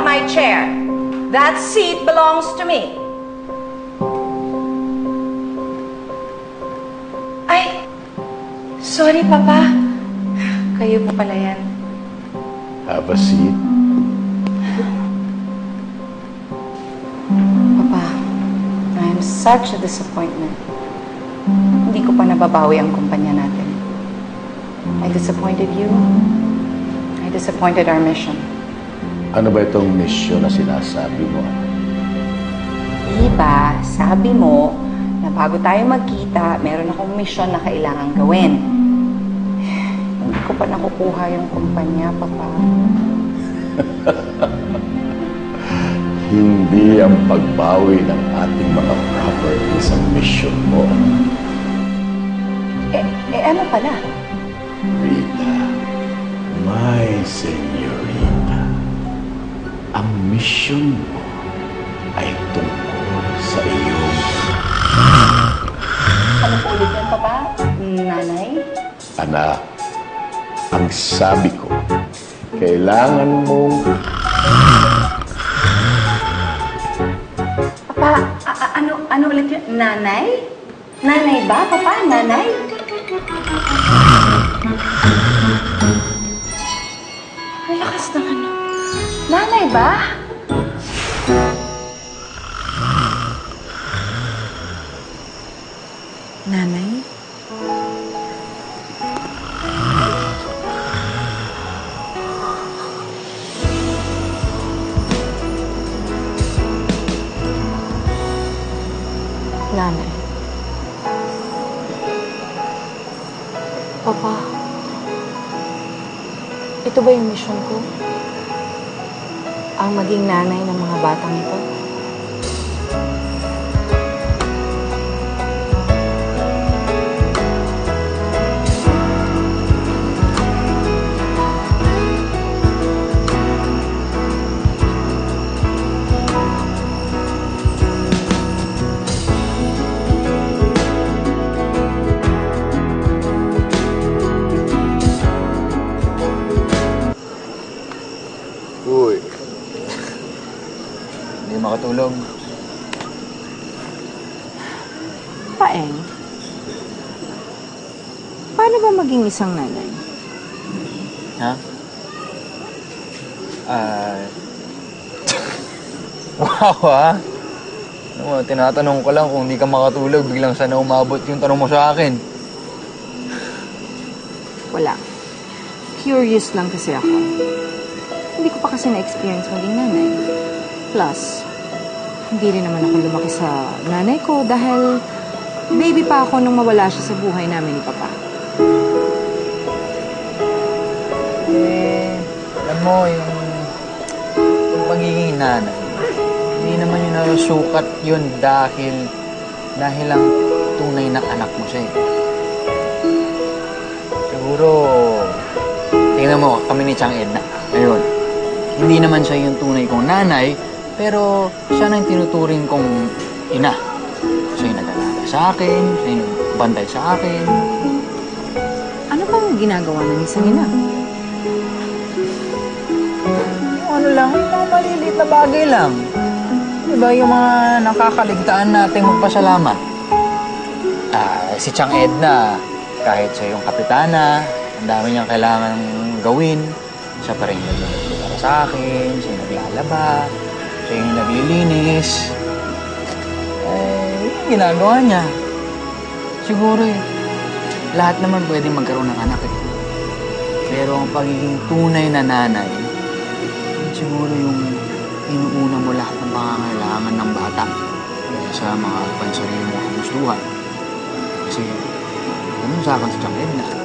my chair. That seat belongs to me. Ay, sorry, Papa. Kayo po pala yan. Have a seat. Papa, I'm such a disappointment. Hindi ko pa nababawi ang kumpanya natin. I disappointed you. I disappointed our mission. Ano ba itong mission na sinasabi mo? Diba, sabi mo na bago tayo magkita, meron akong mission na kailangan gawin. Hindi ko pa nakukuha yung kumpanya, Papa. Hindi ang pagbawi ng ating mga properties ang mission mo. Ano pala? Rita, my señorita, ang mission mo ay tungkol sa iyong... Ano po ulit yan, Papa? Nanay? Anak, ang sabi ko, kailangan mong... Papa, ano ulit yun? Nanay? Nanay ba, Papa? Nanay? Ang lakas ng ano. Nanay ba? Nanay? Nanay. Papa, ito ba yung mission ko? Ang maging nanay ng mga batang ito? Uy. Hindi makatulog. Paeng, paano ba maging isang nanay? Ha? Wow, ha? Ano mo, tinatanong ko lang kung hindi ka makatulog, biglang sana umabot yung tanong mo sa akin. Wala. Curious lang kasi ako. Hindi ko pa kasi na-experience maging nanay. Plus, hindi rin naman ako lumaki sa nanay ko dahil baby pa ako nung mawala siya sa buhay namin ni Papa. Alam mo, yung pagiging nanay, hindi naman yung nasukat yun dahil lang tunay na anak mo siya. Siguro, tingnan mo, kami ni Chang Edna. Ayun. Hindi naman siya yung tunay kong nanay, pero siya na yung tinuturing kong ina. Siya yung nag-alaga sa akin, siya yung bantay sa akin. Ano bang ginagawa ng isang ina? Yung ano lang, yung mga maliliit na bagay lang. Diba yung mga nakakaligtaan nating magpasalamat? Si Chang Edna, kahit siya yung kapitana, ang dami niyang kailangan gawin, siya pa rin nagluluto para sa akin, siya yung naglalaba, siya yung naglilinis. Yung ginagawa niya. Siguro lahat naman pwedeng magkaroon ng anak eh. Pero ang pagiging tunay na nanay, siguro yung inuuna mo lahat ng pangangailangan ng bata sa mga pansarili mong kagustuhan. Kasi ganun sa akin si Chang Edna.